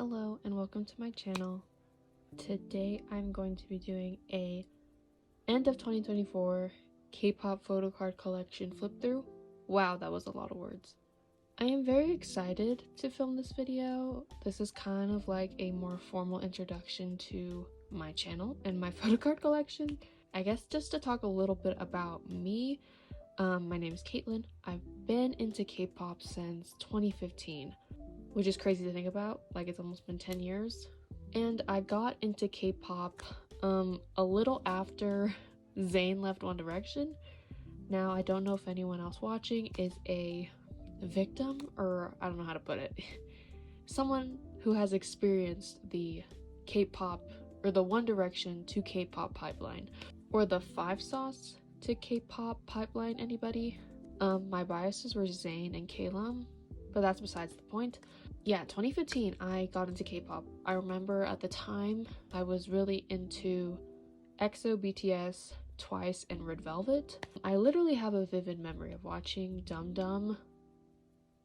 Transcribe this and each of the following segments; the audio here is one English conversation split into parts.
Hello and welcome to my channel. Today I'm going to be doing a end of 2024 K-pop photo card collection flip through. Wow, that was a lot of words. I am very excited to film this video. This is kind of like a more formal introduction to my channel and my photo card collection. I guess just to talk a little bit about me. My name is Caitlin. I've been into K-pop since 2015. Which is crazy to think about, like it's almost been 10 years. And I got into K-pop a little after Zayn left One Direction. Now, I don't know if anyone else watching is a victim, or I don't know how to put it. Someone who has experienced the K-pop, or the One Direction to K-pop pipeline, or the 5 sauce to K-pop pipeline, anybody? My biases were Zayn and Calum, but that's besides the point. Yeah, 2015 I got into K-pop. I remember at the time I was really into EXO, BTS, Twice, and Red Velvet. I literally have a vivid memory of watching Dum Dum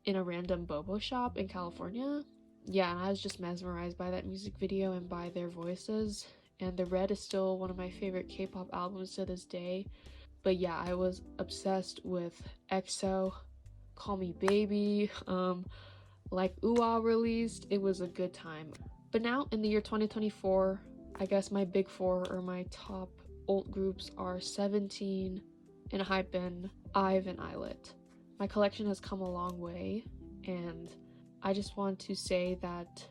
in a random bobo shop in California. Yeah, and I was just mesmerized by that music video and by their voices. And The Red is still one of my favorite K-pop albums to this day. But yeah, I was obsessed with EXO, Call Me Baby, like UA released. It was a good time. But now in the year 2024, I guess my big four or my top alt groups are 17, enhypen, IVE, and illit. My collection has come a long way, and I just want to say that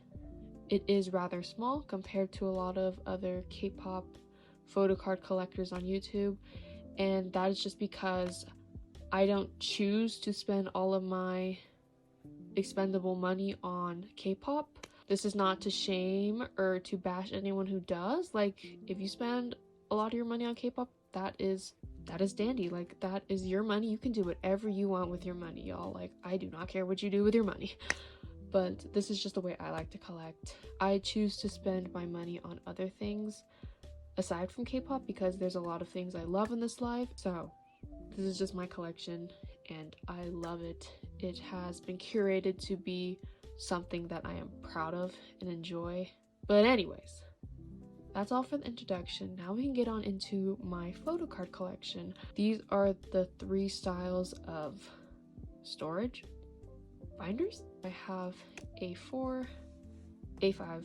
it is rather small compared to a lot of other K-pop photo card collectors on YouTube, and that is just because I don't choose to spend all of my expendable money on K-pop. This is not to shame or to bash anyone who does. Like, if you spend a lot of your money on K-pop, that is dandy. Like, that is your money. You can do whatever you want with your money, y'all. Like, I do not care what you do with your money. But this is just the way I like to collect. I choose to spend my money on other things aside from K-pop because there's a lot of things I love in this life. So this is just my collection and I love it. It has been curated to be something that I am proud of and enjoy. But anyways, that's all for the introduction. Now we can get on into my photo card collection. These are the 3 styles of storage binders. I have A4, A5,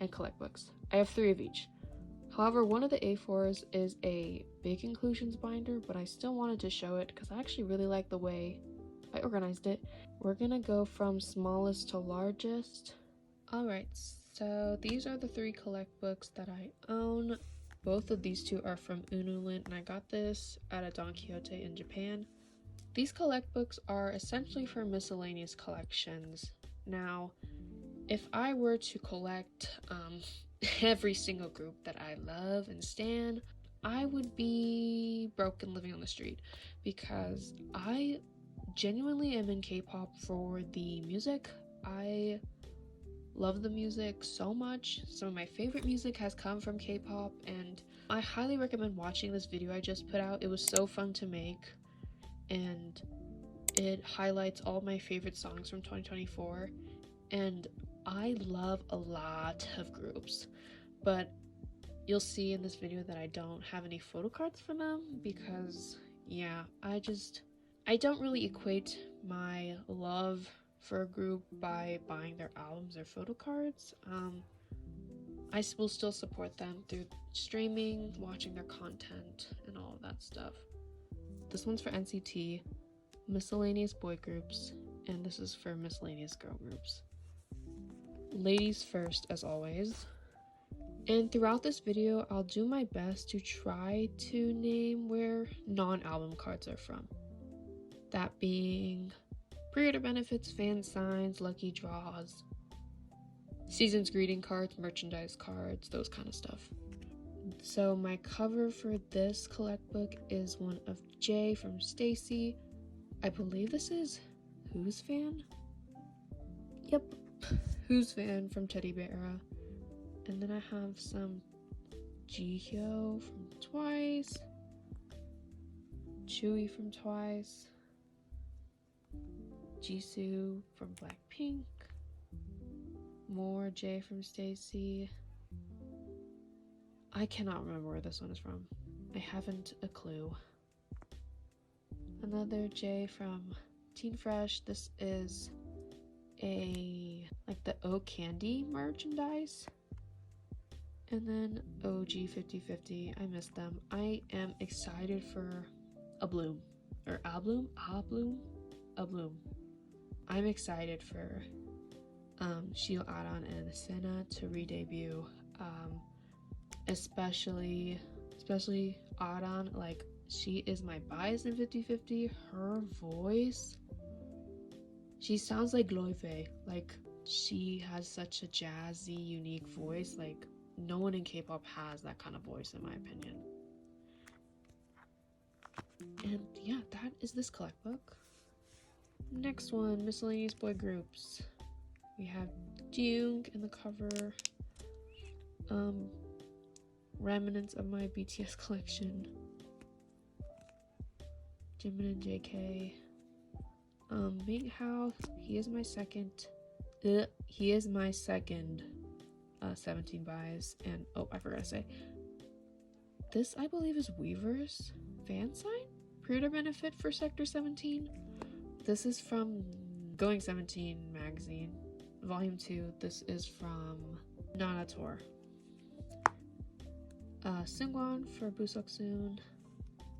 and collect books. I have 3 of each. However, one of the A4s is a big inclusions binder, but I still wanted to show it because I actually really like the way I organized it. We're gonna go from smallest to largest. Alright, so these are the 3 collect books that I own. Both of these 2 are from Unulint, and I got this at a Don Quixote in Japan. These collect books are essentially for miscellaneous collections. Now, if I were to collect every single group that I love and stan, I would be broke and living on the street because I genuinely am in K-pop for the music. I love the music so much. Some of my favorite music has come from K-pop, and I highly recommend watching this video I just put out. It was so fun to make, and it highlights all my favorite songs from 2024, and I love a lot of groups, but you'll see in this video that I don't have any photo cards for them because, yeah, I don't really equate my love for a group by buying their albums or photo cards. I will still support them through streaming, watching their content, and all of that stuff. This one's for NCT, miscellaneous boy groups, and this is for miscellaneous girl groups. Ladies first, as always. And throughout this video, I'll do my best to try to name where non-album cards are from. That being pre-order benefits, fan signs, lucky draws, season's greeting cards, merchandise cards, those kind of stuff. So my cover for this collect book is one of Jay from stayc. I believe this is Who's Fan? Yep. Who's Fan from Teddy Bear Era. And then I have some Jihyo from Twice, Chewy from Twice, Jisoo from Blackpink, More J from stayc. I cannot remember where this one is from. I haven't a clue. Another J from Teen Fresh. This is like the O Candy merchandise. And then OG 5050. I missed them. I am excited for a bloom. Or a bloom? A bloom. I'm excited for Shio Aran and Senna to re-debut. Especially Aran. Like, she is my bias in 5050. Her voice, she sounds like Loife. Like, she has such a jazzy, unique voice. Like, no one in K-pop has that kind of voice, in my opinion. And yeah, that is this collect book. Next one, miscellaneous boy groups. We have Jung in the cover. Remnants of my BTS collection. Jimin and JK. Ming Hao, he is my second 17 buys. And oh, I forgot to say, this I believe is Weaver's fan sign pre-order benefit for Sector 17. This is from Going 17 magazine, volume 2. This is from Nana Tour. Seungwon for Busoksoon,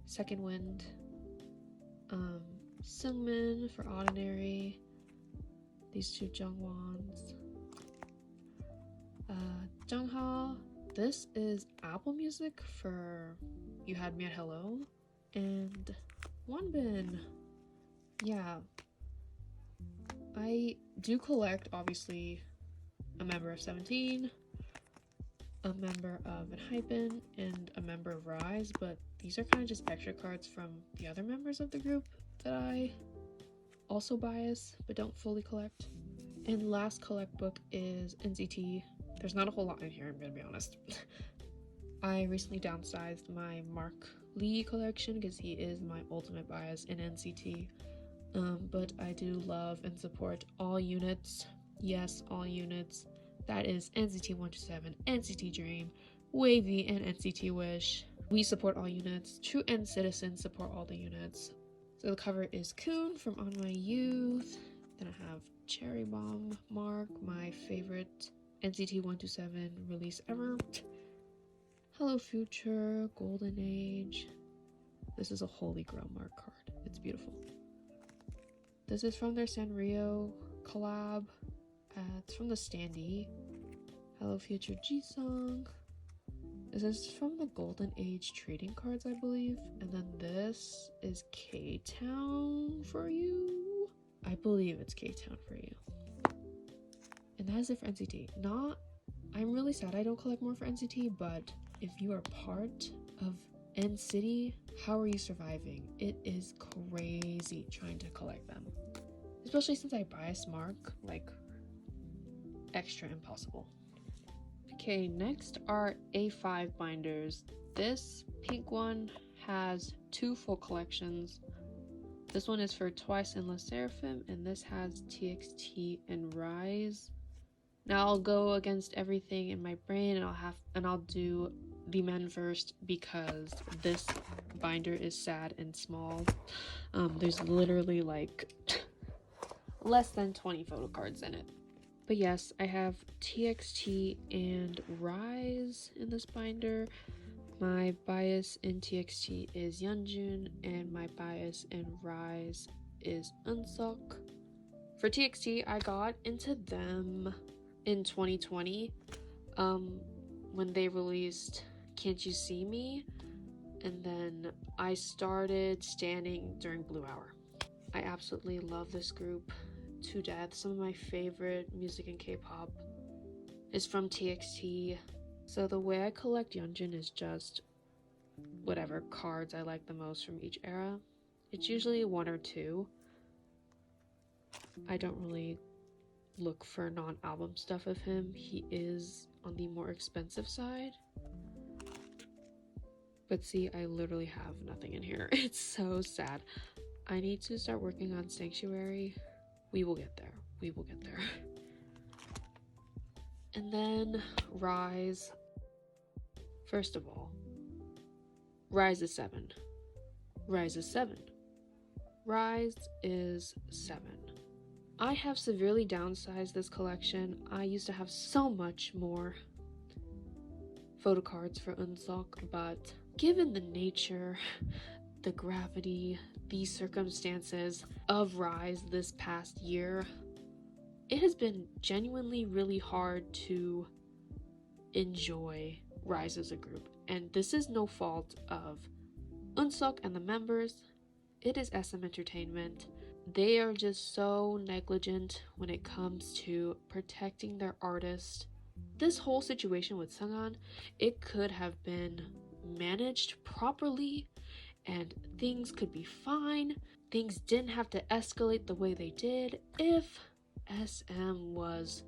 Second Wind. Seungmin for Ordinary. These two Jungwons. Jungha, this is Apple Music for You Had Me at Hello. And Wonbin. Yeah. I do collect, obviously, a member of 17, a member of enhypen, and a member of riize, but these are kind of just extra cards from the other members of the group that I also bias but don't fully collect. And last collect book is NCT. There's not a whole lot in here, I'm gonna be honest. I recently downsized my Mark Lee collection because he is my ultimate bias in NCT. But I do love and support all units. Yes, all units. That is NCT 127, NCT Dream, Wavy, and NCT Wish. We support all units. True End Citizens support all the units. So the cover is Kun from On My Youth. Then I have Cherry Bomb Mark, my favorite NCT 127 release ever. Hello Future, Golden Age. This is a Holy Grail Mark card. It's beautiful. This is from their Sanrio collab. It's from the standee. Hello Future Jisung. This is from the Golden Age trading cards, I believe. And then this is K-Town for you. I believe it's K-Town for you. And that is it for NCT. I'm really sad I don't collect more for NCT, but if you are part of NCT, how are you surviving? It is crazy trying to collect them. Especially since I bias Mark, like, extra impossible. Okay, next are A5 binders. This pink one has 2 full collections. This one is for Twice and sserafim, and this has TXT and riize. Now I'll go against everything in my brain, and I'll do the men first because this binder is sad and small. There's literally like less than 20 photo cards in it. But yes, I have TXT and riize in this binder. My bias in TXT is Yeonjun, and my bias in riize is Unsuk. For TXT, I got into them in 2020 when they released Can't You See Me, and then I started standing during Blue Hour. I absolutely love this group to death. Some of my favorite music in K-pop is from TXT. So the way I collect Yeonjun is just whatever cards I like the most from each era. It's usually 1 or 2. I don't really look for non-album stuff of him. He is on the more expensive side. But see, I literally have nothing in here. It's so sad. I need to start working on Sanctuary. We will get there. We will get there. And then riize. First of all, riize is 7. Riize is 7. Riize is 7. I have severely downsized this collection. I used to have so much more photocards for Unsock, but given the nature, the gravity, the circumstances of riize this past year, it has been genuinely really hard to enjoy riize as a group. And this is no fault of Unsock and the members. It is SM Entertainment. They are just so negligent when it comes to protecting their artist. This whole situation with Seunghan, it could have been managed properly and things could be fine. Things didn't have to escalate the way they did if SM was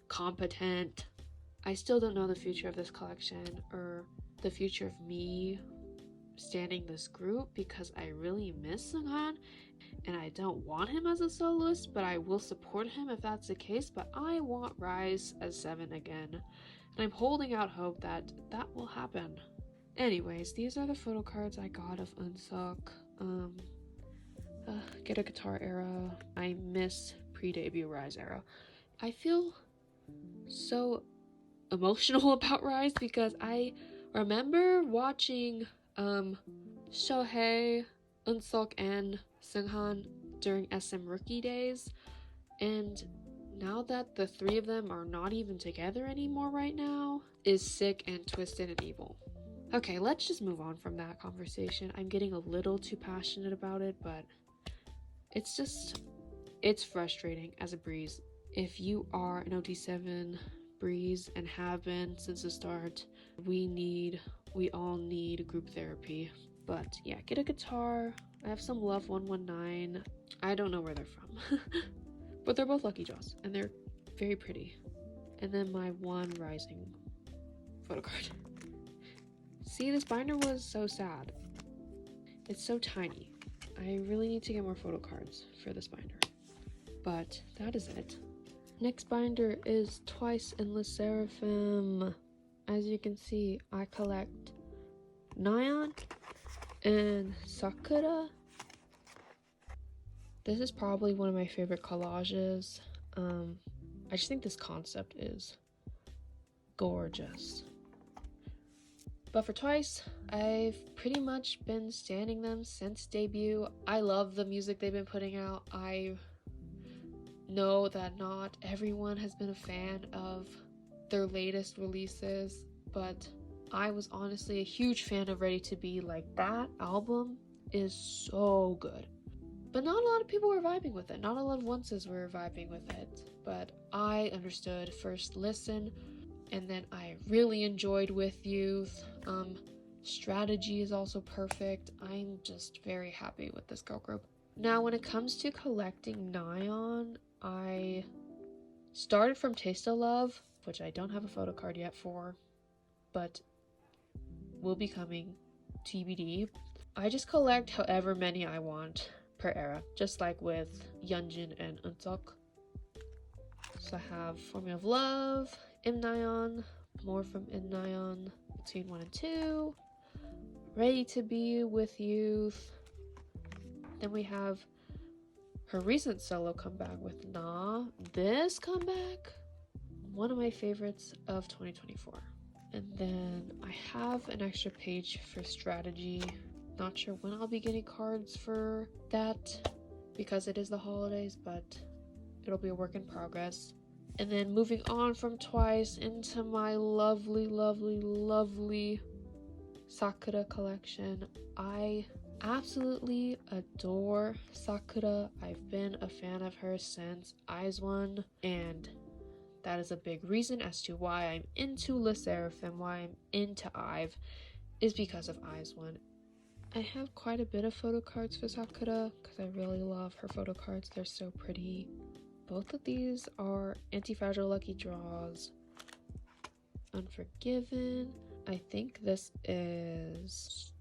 competent. I still don't know the future of this collection or the future of me standing this group because I really miss Seunghan and I don't want him as a soloist, but I will support him if that's the case. But I want riize as 7 again, and I'm holding out hope that that will happen. Anyways, these are the photo cards I got of Unsock. Get a Guitar era. I miss pre-debut riize era. I feel so emotional about riize because I remember watching Shohei, Unsock, and Seunghan during SM rookie days, and now that the 3 of them are not even together anymore right now is sick and twisted and evil. Okay, let's just move on from that conversation. I'm getting a little too passionate about it, but it's frustrating as a riize. If you are an OT7 riize and have been since the start, we all need group therapy. But yeah, get a guitar. I have some Love 119. I don't know where they're from. But they're both Lucky Jaws and they're very pretty. And then my one rising photo card. See, this binder was so sad. It's so tiny. I really need to get more photo cards for this binder. But that is it. Next binder is Twice and Le Sserafim. As you can see, I collect Neon and Sakura. This is probably one of my favorite collages. I just think this concept is gorgeous. But for Twice, I've pretty much been standing them since debut. I love the music they've been putting out. I know that not everyone has been a fan of their latest releases, but I was honestly a huge fan of Ready to Be. Like, that album is so good. But not a lot of people were vibing with it. Not a lot of onces were vibing with it. But I understood first listen, and then I really enjoyed With Youth. Strategy is also perfect. I'm just very happy with this girl group. Now, when it comes to collecting Neon, I started from Taste of Love, which I don't have a photo card yet for, but will be coming TBD. I just collect however many I want per era, just like with Yeonjun and Unsock. So I have Formula of Love, Imneon, more from Imneon, Between 1 and 2, Ready to Be, With Youth. Then we have her recent solo comeback with Na. This comeback, one of my favorites of 2024. And then I have an extra page for Strategy. Not sure when I'll be getting cards for that because it is the holidays, but it'll be a work in progress. And then moving on from Twice into my lovely, lovely, lovely Sakura collection. I absolutely adore Sakura. I've been a fan of her since IZ*ONE, and that is a big reason as to why I'm into Le Sserafim, why I'm into IVE, is because of IZ*ONE. I have quite a bit of photo cards for Sakura because I really love her photo cards. They're so pretty. Both of these are Anti-Fragile Lucky Draws. Unforgiven. I think this is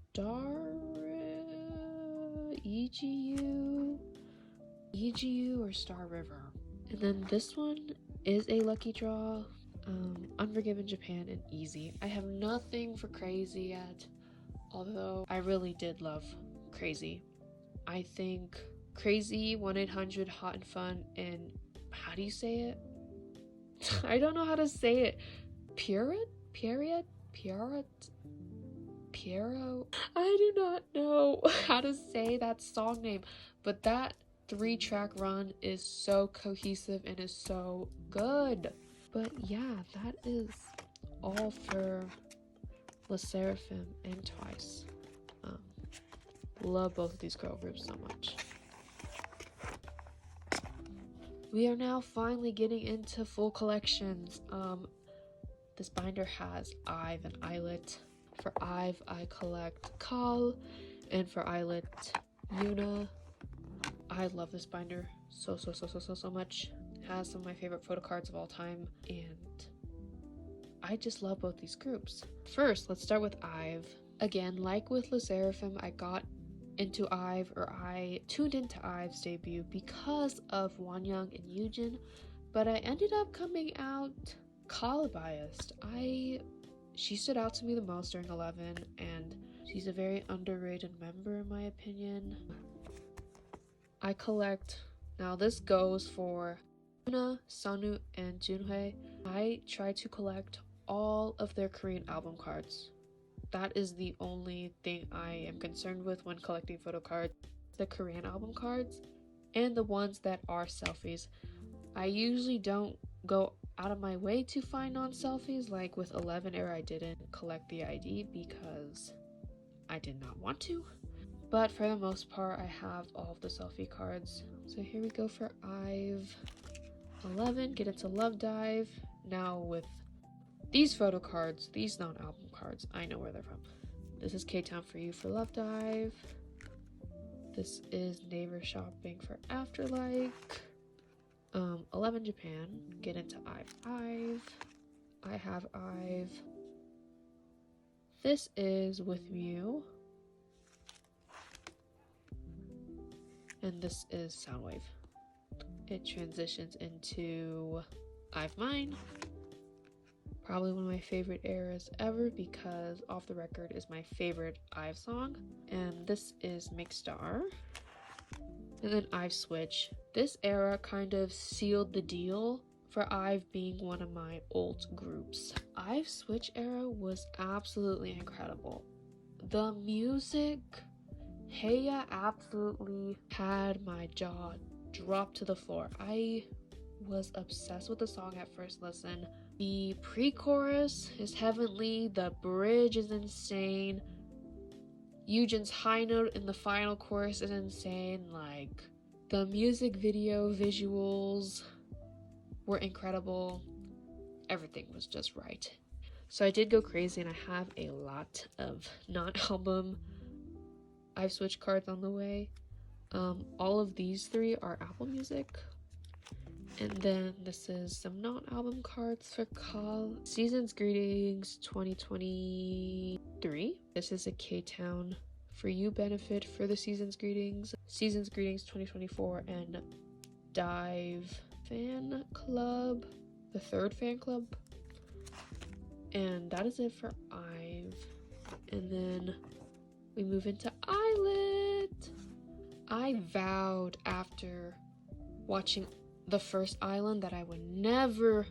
EGU or Star River. And then this one is a lucky draw. Unforgiven Japan, and Easy. I have nothing for Crazy yet, although I really did love Crazy. I think Crazy, 1-800, Hot and Fun, and how do you say it? I don't know how to say it. Piero? I do not know how to say that song name, but that 3-track run is so cohesive and is so good. But yeah, that is all for sserafim and Twice. Love both of these girl groups so much. We are now finally getting into full collections. This binder has IVE and illit. For IVE, I collect Kal, and for illit, Yuna. I love this binder so much. It has some of my favorite photo cards of all time, and I just love both these groups. First, let's start with IVE. Again, like with Le Sserafim, I got into IVE, or I tuned into IVE's debut because of Wonyoung and Yujin, but I ended up coming out Kal biased. She stood out to me the most during 11, and she's a very underrated member in my opinion. I collect, now this goes for Yuna, Sonu, and Junhye. I try to collect all of their Korean album cards. That is the only thing I am concerned with when collecting photo cards. The Korean album cards and the ones that are selfies. I usually don't go out of my way to find non-selfies. Like with 11 era, I didn't collect the ID because I did not want to. But for the most part, I have all of the selfie cards. So here we go for IVE 11, get into Love Dive. Now with these photo cards, these non-album cards, I know where they're from. This is K-Town for You for Love Dive. This is Neighbor Shopping for Afterlike. 11 Japan, get into IVE. I have IVE. This is With Mew. And this is Soundwave. It transitions into IVE Mine. Probably one of my favorite eras ever because Off the Record is my favorite IVE song. And this is Make Star. And then IVE Switch. This era kind of sealed the deal for IVE being one of my old groups. IVE Switch era was absolutely incredible. The music, Heya absolutely had my jaw drop to the floor. I was obsessed with the song at first listen. The pre-chorus is heavenly, the bridge is insane. Yujin's high note in the final chorus is insane. Like, the music video visuals were incredible. Everything was just right. So I did go crazy, and I have a lot of non-album IVE Switch cards on the way. All of these 3 are Apple Music. And then this is some non-album cards for Kal. Season's Greetings 2023. This is a K-Town for You benefit for the Season's Greetings. Season's Greetings 2024 and Dive Fan Club. The 3rd fan club. And that is it for IVE. And then we move into illit. I vowed after watching the first island that I would never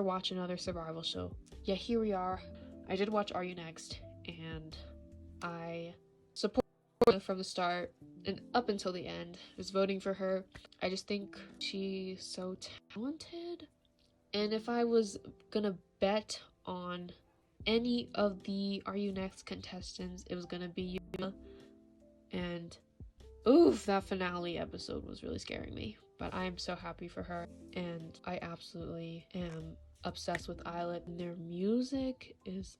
watch another survival show. Yeah, here we are. I did watch Are You Next, and I supported her from the start and up until the end. I was voting for her. I just think she's so talented. And if I was gonna bet on any of the Are You Next contestants, it was gonna be Yuna. And oof, that finale episode was really scaring me. But I am so happy for her, and I absolutely am obsessed with illit. Their music is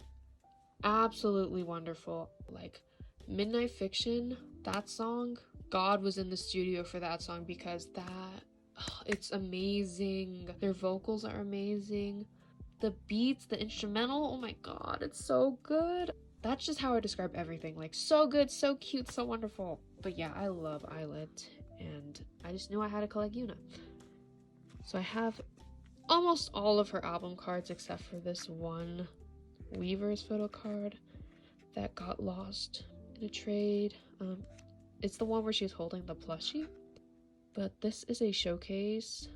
absolutely wonderful. Like Midnight Fiction, that song, God was in the studio for that song because it's amazing. Their vocals are amazing. The beats, the instrumental, oh my god, it's so good. That's just how I describe everything. Like, so good, so cute, so wonderful. But yeah, I love illit, and I just knew I had to collect Yuna. So I have almost all of her album cards except for this one Weaver's photo card that got lost in a trade. It's the one where she's holding the plushie, but this is a showcase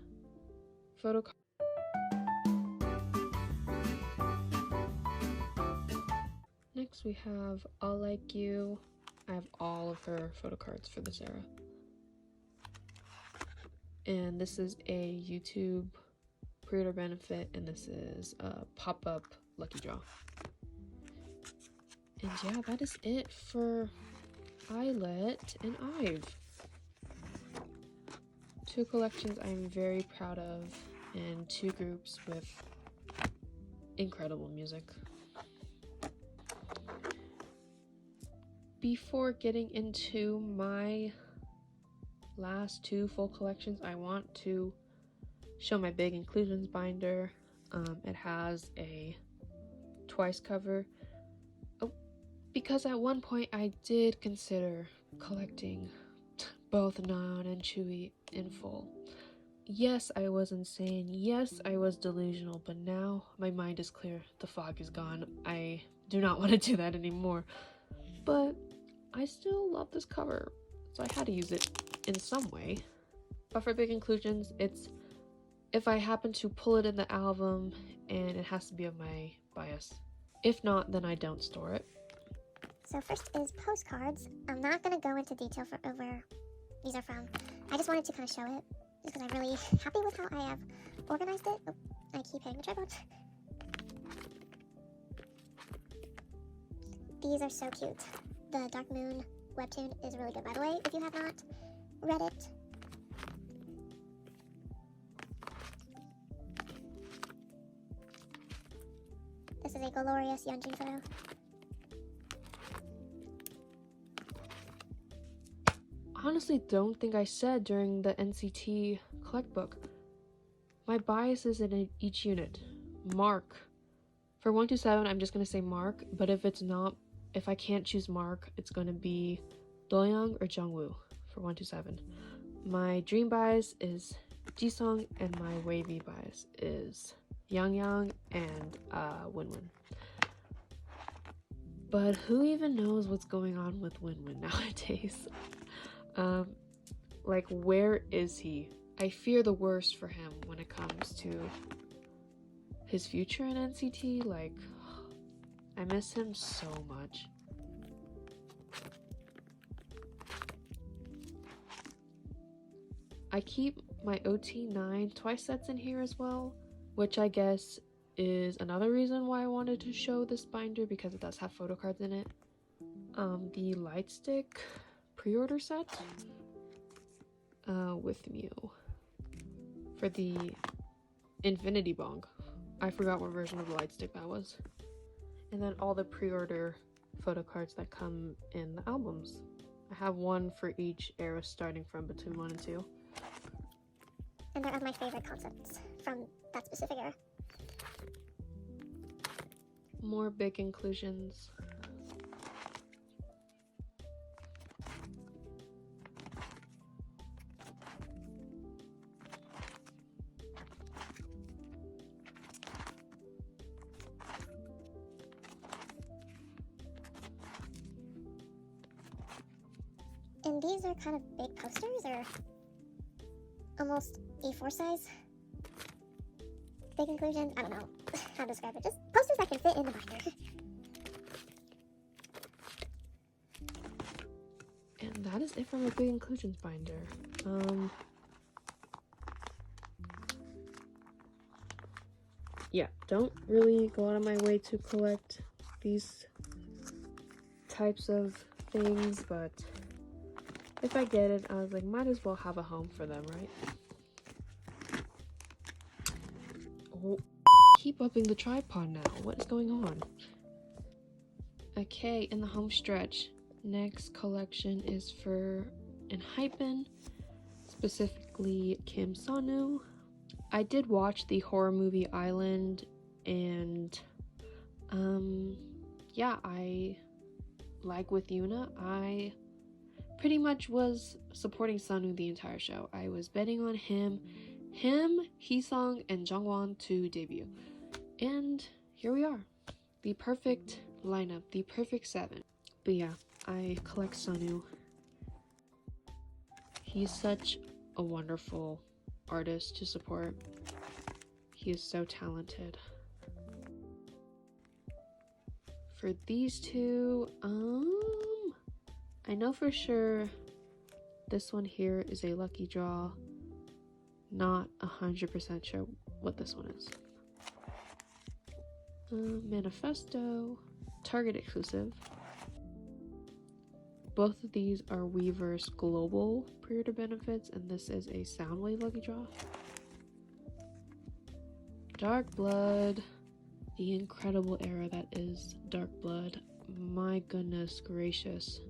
photo card. Next we have I'll Like You. I have all of her photo cards for this era. And this is a YouTube pre-order benefit, and this is a pop-up lucky draw. And yeah, that is it for illit and IVE. Two collections I'm very proud of, and two groups with incredible music. Before getting into my last two full collections, I want to show my big inclusions binder. It has a twice cover. Oh, because at one point I did consider collecting both Non and Chewy in full. Yes, I was insane. Yes, I was delusional, but now my mind is clear. The fog is gone. I do not want to do that anymore. But I still love this cover, so I had to use it in some way. But for big inclusions, it's if I happen to pull it in the album, and it has to be of my bias. If not, then I don't store it. So first is postcards. I'm not going to go into detail for where these are from. I just wanted to kind of show it, just because I'm really happy with how I have organized it. Oh, I keep hitting the tripod. These are so cute. The Dark Moon webtoon is really good, by the way, if you have not read it. This is a glorious Yeonjin photo. Honestly, don't think I said during the NCT collect book. My bias is in each unit. Mark. For 127, I'm just going to say Mark, but if I can't choose Mark, it's going to be Doyoung or Jungwoo for 127. My dream bias is Jisung, and my wavy bias is Yang and Winwin. But who even knows what's going on with Winwin nowadays? Like, where is he? I fear the worst for him when it comes to his future in NCT. Like, I miss him so much. I keep my OT9 twice sets in here as well, which I guess is another reason why I wanted to show this binder, because it does have photo cards in it. The Lightstick pre-order set with Mew for the Infinity Bong. I forgot what version of the Lightstick that was. And then all the pre-order photo cards that come in the albums. I have one for each era starting from between 1 and 2. And they're of my favorite concepts from that specific era. More big inclusions. And these are kind of big posters, or almost A4 size. Big inclusions, I don't know how to describe it. Just posters that can fit in the binder. And that is it for my big inclusions binder. Yeah, don't really go out of my way to collect these types of things, but if I get it, I was like, might as well have a home for them, right? Oh, keep upping the tripod now. What is going on? Okay, in the home stretch, next collection is for enhypen, specifically Kim Sonu. I did watch the horror movie Island, and yeah, I like with Yuna, I pretty much was supporting Sonu the entire show. I was betting on him, him, Heesung, and Jungwon to debut. And here we are. The perfect lineup, the perfect 7. But yeah, I collect Sunwoo. He's such a wonderful artist to support. He is so talented. For these two, I know for sure this one here is a lucky draw. Not 100% sure what this one is. Manifesto, Target exclusive. Both of these are Weverse global pre-order benefits, and this is a Soundwave lucky draw. Dark Blood, the incredible era that is Dark Blood. My goodness gracious,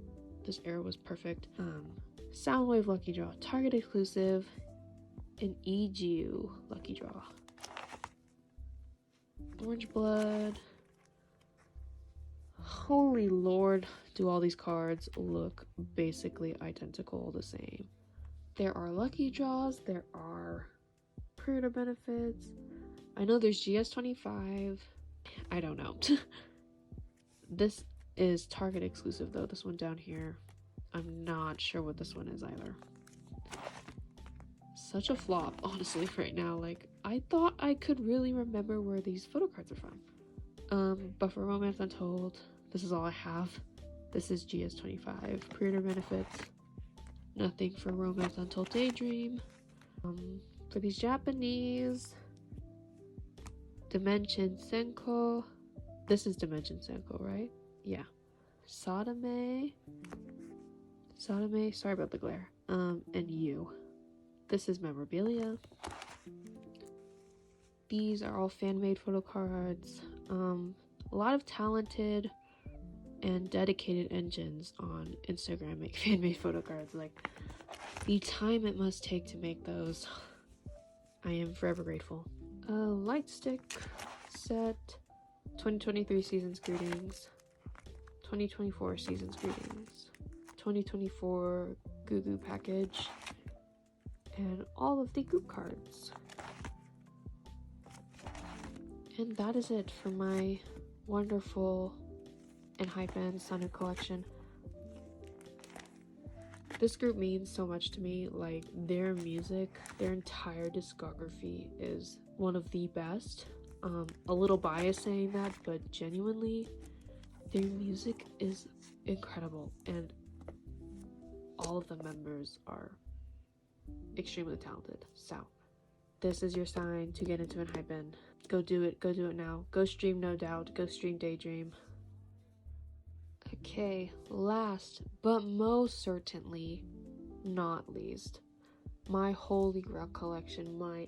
this era was perfect. Soundwave lucky draw, Target exclusive, an EGU lucky draw. Orange Blood. Holy lord, do all these cards look basically identical, the same. There are lucky draws, there are pre-order benefits. I know there's GS25. I don't know. This is Target exclusive though, this one down here. I'm not sure what this one is either. Such a flop, honestly, right now. Like, I thought I could really remember where these photo cards are from. But for Romance Untold, this is all I have. This is GS25 pre-order benefits. Nothing for Romance Untold Daydream. For these Japanese, Dimension Senko. This is Dimension Senko, right? Yeah. Sadame, sorry about the glare. And you. This is memorabilia. These are all fan-made photo cards. A lot of talented and dedicated engines on Instagram make fan-made photo cards. Like, the time it must take to make those, I am forever grateful. Light stick set, 2023 seasons greetings, 2024 seasons greetings, 2024 Goo package, and all of the group cards. And that is it for my wonderful enhypen Sunwoo collection. This group means so much to me. Like, their music, their entire discography is one of the best. A little biased saying that, but genuinely, their music is incredible, and all of the members are extremely talented. So, this is your sign to get into enhypen. Go do it now. Go stream No Doubt, go stream Daydream. Okay, last but most certainly not least, my holy grail collection, my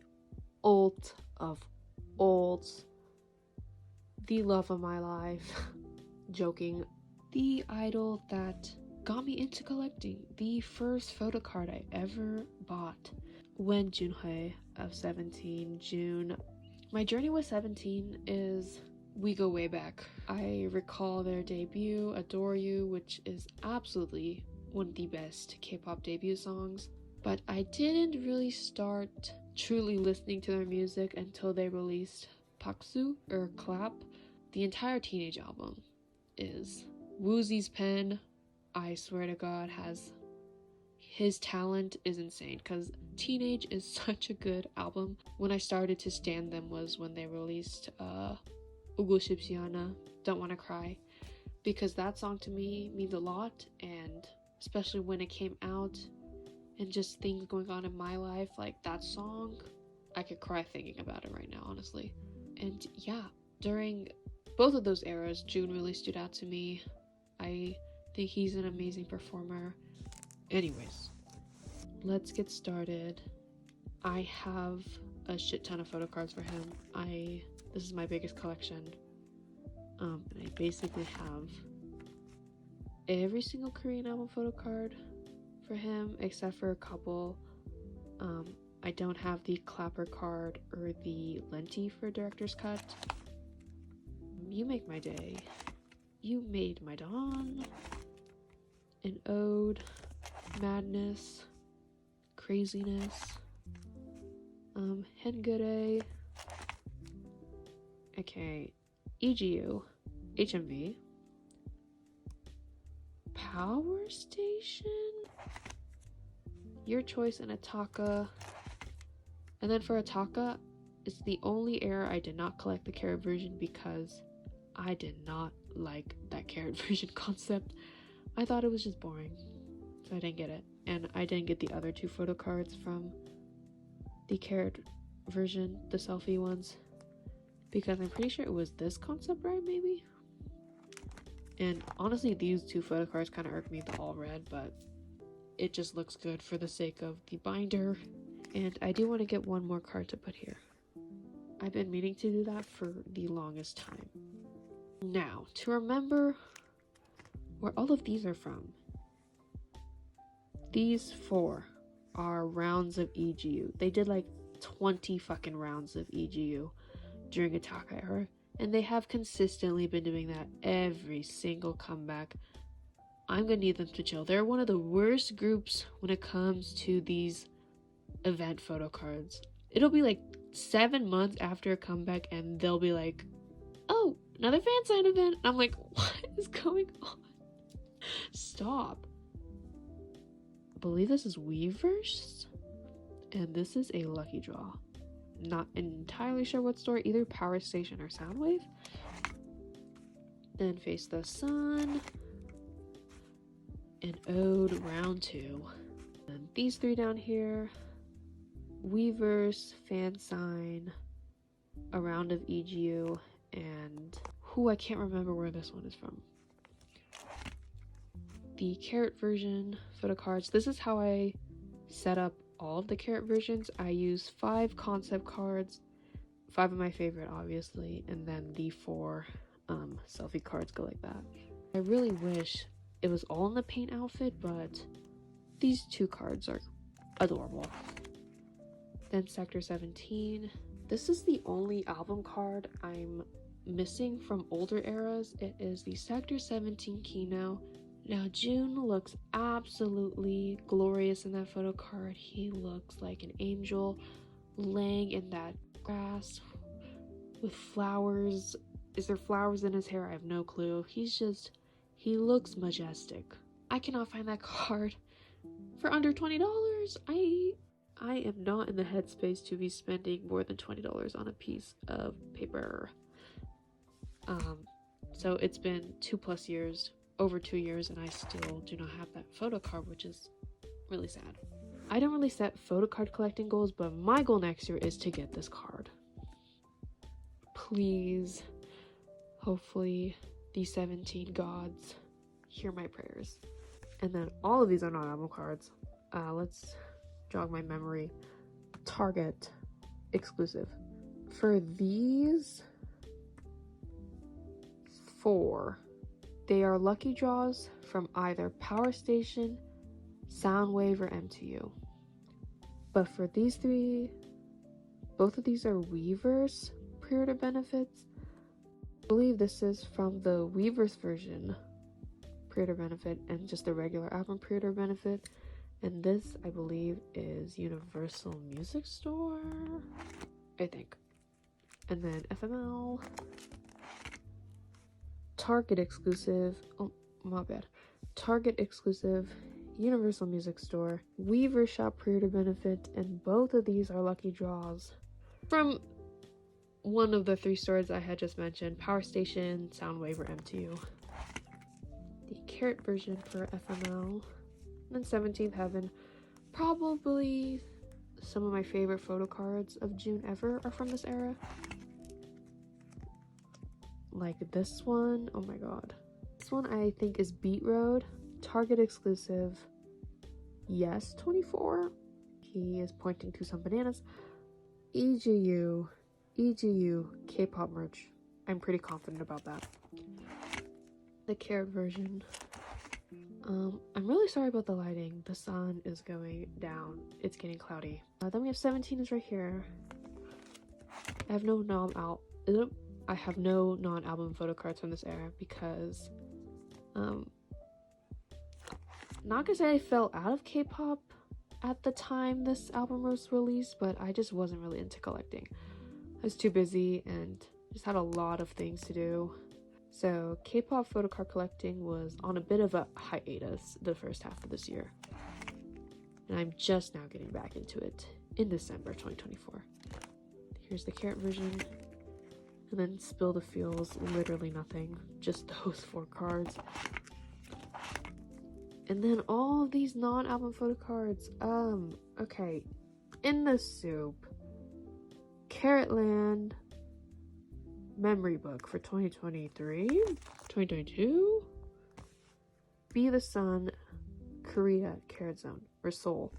ult of ults, the love of my life. Joking. The idol that got me into collecting, the first photo card I ever bought when Junhoi of 17, June. My journey with 17 is, we go way back. I recall their debut, Adore You, which is absolutely one of the best K-pop debut songs, but I didn't really start truly listening to their music until they released Paksu, or Clap. The entire Teenage album is Woozy's pen, I swear to God, his talent is insane, because Teenage is such a good album. When I started to stan them was when they released Ugo Shipsiana, Don't Wanna Cry, because that song to me means a lot, and especially when it came out and just things going on in my life, like that song, I could cry thinking about it right now, honestly. And yeah, during both of those eras, June really stood out to me. I think he's an amazing performer. Anyways, let's get started. I have a shit ton of photo cards for him. This is my biggest collection. And I basically have every single Korean album photo card for him, except for a couple. I don't have the Clapper card or the Lenti for Director's Cut. You make my day. You made my dawn. An ode, madness, craziness, Hengure, okay, EGU, HMV, Power Station, Your Choice, and Ataka. And then for Ataka, it's the only era I did not collect the carrot version because I did not like that carrot version concept. I thought it was just boring, so I didn't get it. And I didn't get the other two photo cards from the carrot version, the selfie ones, because I'm pretty sure it was this concept, right? Maybe. And honestly, these two photo cards kind of irk me, the all red, but it just looks good for the sake of the binder. And I do want to get one more card to put here. I've been meaning to do that for the longest time. Now, to remember where all of these are from, these 4 are rounds of EGU. They did like 20 fucking rounds of EGU during Ataka era, and they have consistently been doing that every single comeback. I'm gonna need them to chill. They're one of the worst groups when it comes to these event photo cards. It'll be like 7 months after a comeback and they'll be like, oh, another fan sign event. I'm like, what is going on? Stop. I believe this is Weavers, and this is a lucky draw. Not entirely sure what store, either Power Station or Soundwave. Then Face the Sun, and Ode round 2. And these 3 down here, Weavers, Fan Sign, a round of EGU, and I can't remember where this one is from. The carrot version photo cards. This is how I set up all of the carrot versions. I use 5 concept cards, 5 of my favorite obviously, and then the 4 selfie cards go like that. I really wish it was all in the paint outfit, but these 2 cards are adorable. Then Sector 17. This is the only album card I'm missing from older eras. It is the Sector 17 Kino. Now June looks absolutely glorious in that photo card. He looks like an angel laying in that grass with flowers. Is there flowers in his hair? I have no clue. He looks majestic. I cannot find that card for under $20. I am not in the headspace to be spending more than $20 on a piece of paper. So it's been 2+ years, over 2 years, and I still do not have that photo card, which is really sad. I don't really set photo card collecting goals, but my goal next year is to get this card. Please, hopefully the 17 gods hear my prayers. And then all of these are not album cards. Let's jog my memory. Target exclusive. For these 4, they are lucky draws from either Power Station, Soundwave, or MTU. But for these 3, both of these are Weavers pre-order benefits. I believe this is from the Weavers version pre-order benefit and just the regular album pre-order benefit. And this, I believe, is Universal Music Store, I think. And then FML, Target exclusive, oh, my bad. Target exclusive, Universal Music Store, Weaver Shop pre-order benefit, and both of these are lucky draws from one of the 3 stores I had just mentioned, Power Station, Soundwave, or MTU. The carrot version for FML. And 17th Heaven. Probably some of my favorite photo cards of June ever are from this era. Like this one, oh my god. This one I think is Beat Road, Target exclusive. Yes, 24. He is pointing to some bananas. EGU, K-pop merch. I'm pretty confident about that. The carrot version. I'm really sorry about the lighting. The sun is going down. It's getting cloudy. Then we have 17 is right here. I have no non-album photo cards from this era because not gonna say I fell out of K-pop, at the time this album was released, but I just wasn't really into collecting. I was too busy and just had a lot of things to do. So K-pop photocard collecting was on a bit of a hiatus the first half of this year. And I'm just now getting back into it in December 2024. Here's the carrot version. And then Spill the Feels, literally nothing. Just those 4 cards. And then all of these non-album photo cards. Okay. In the Soup. Carrotland. Memory Book for 2023? 2022? Be the Sun. Korea, Carrot Zone. Or Seoul.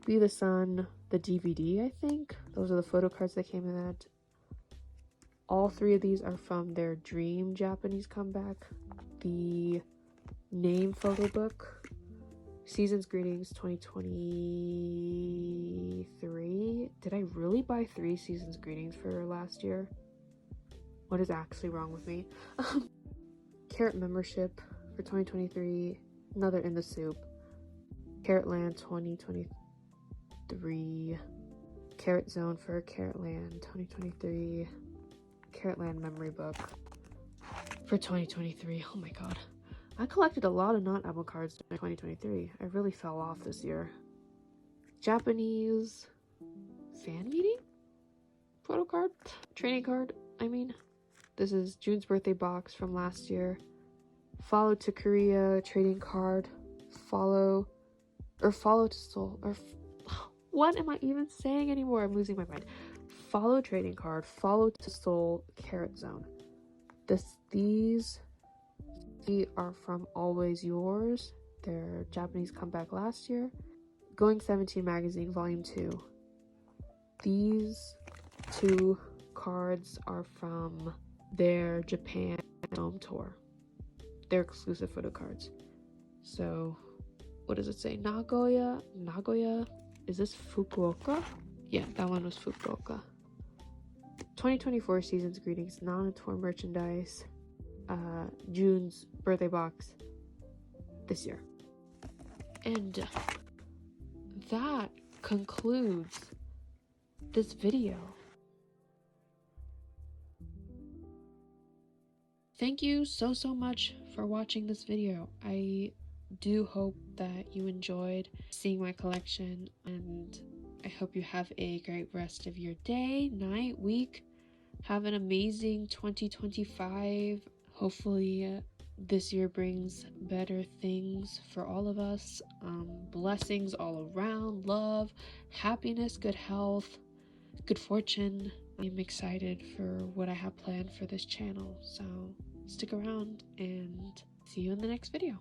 Be the Sun, the DVD, I think. Those are the photo cards that came in that. All 3 of these are from their Dream Japanese comeback. The Name photo book. Season's Greetings 2023. Did I really buy 3 Season's Greetings for last year? What is actually wrong with me? Carrot Membership for 2023. Another In the Soup. Carrotland 2023. Carrot Zone for Carrotland 2023. Carrotland Memory Book for 2023. Oh my god. I collected a lot of non-album cards in 2023. I really fell off this year. Japanese fan meeting? Photo card? Training card, I mean. This is June's birthday box from last year. Follow to Korea trading card. Follow to Seoul. What am I even saying anymore? I'm losing my mind. Follow trading card. Follow to Seoul. Carrot Zone. These are from Always Yours. Their Japanese comeback last year. Going 17 Magazine Volume 2. These 2 cards are from their Japan home tour. Their exclusive photo cards. So, what does it say? Nagoya? Is this Fukuoka? Yeah, that one was Fukuoka. 2024 Season's Greetings, non-tour merchandise. June's birthday box this year. And that concludes this video. Thank you so much for watching this video. I do hope that you enjoyed seeing my collection, and I hope you have a great rest of your day, night, week. Have an amazing 2025. Hopefully this year brings better things for all of us. Blessings all around, love, happiness, good health, good fortune. I'm excited for what I have planned for this channel, so stick around and see you in the next video.